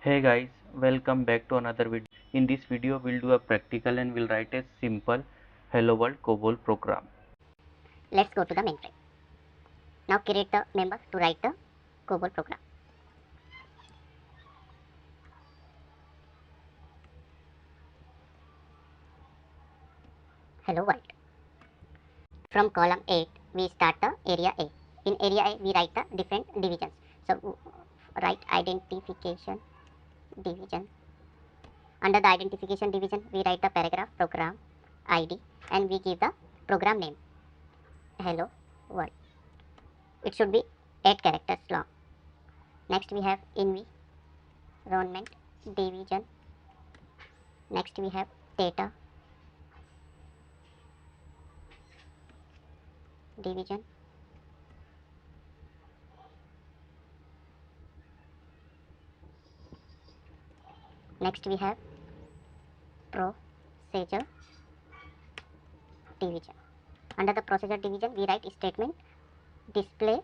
Hey guys, welcome back to another video. In this video, we'll do a practical and we'll write a simple Hello World COBOL program. Let's go to the mainframe. Now create the member to write the COBOL program. Hello world. From column 8, we start the area A. In area A, we write the different divisions. So write identification division. Under the identification division, we write the paragraph program ID and we give the program name. Hello world. It should be 8 characters long. Next we have environment division. Next we have data division. Next we have procedure division. Under the procedure division, we write statement display.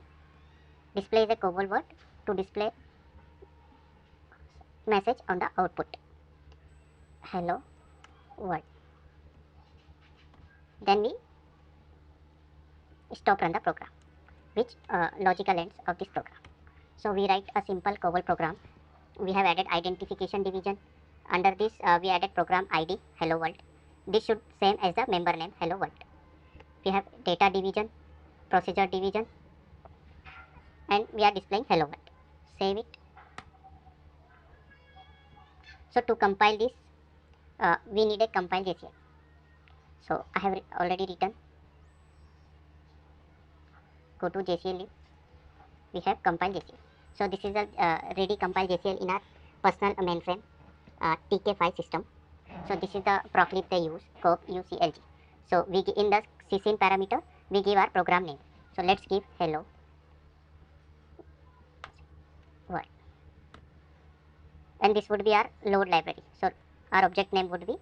Display is a COBOL word to display message on the output. Hello world. Then we stop run the program, which logical ends of this program. So we write a simple COBOL program. We have added identification division. Under this, we added program ID hello world. This should same as the member name hello world. We have data division, procedure division, and we are displaying hello world. Save it. So to compile this, we need a compile JCL. So I have already written. Go to JCL lib. We have compile JCL. So this is a ready compile JCL in our personal mainframe TK4 system. So this is the proc lib they use, COBOL. So we in the sysyn parameter we give our program name. So let's give hello world, and this would be our load library. So our object name would be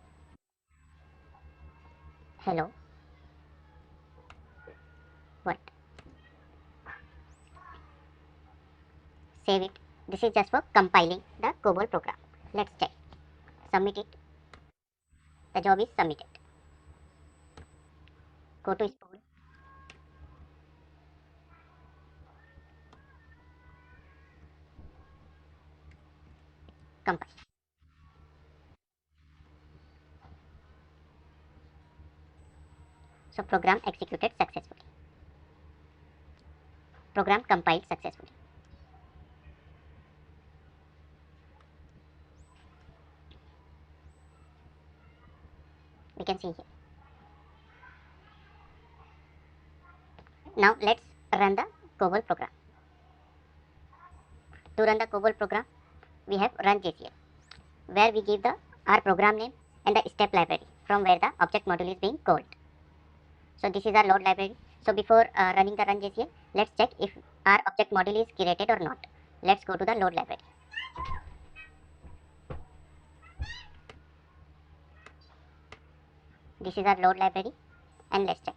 hello world. Save it. This is just for compiling the COBOL program. Let's check. Submit it. The job is submitted. Go to spool. Compile. So program executed successfully. Program compiled successfully. We can see here. Now let's run the COBOL program. To run the COBOL program, we have run JCL, where we give the our program name and the step library from where the object module is being called. So this is our load library. So before running the run JCL, let's check if our object module is created or not. Let's go to the load library. This is our load library, and let's check.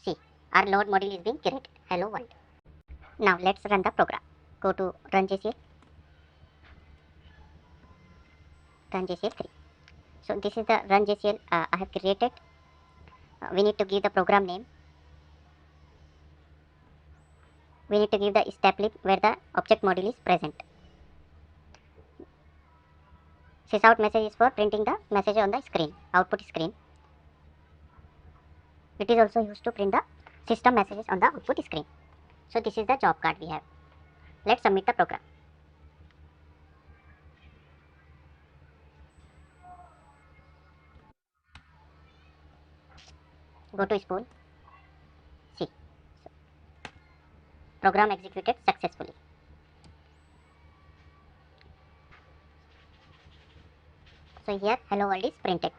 See, our load module is being created. Hello world. Now let's run the program. Go to run JCL. Run JCL 3. So this is the run JCL I have created. We need to give the program name. We need to give the step lib where the object module is present. Sysout message is for printing the message on the screen, output screen. It is also used to print the system messages on the output screen. So this is the job card we have. Let's submit the program. Go to spool. See. Program executed successfully. So here hello world is printed.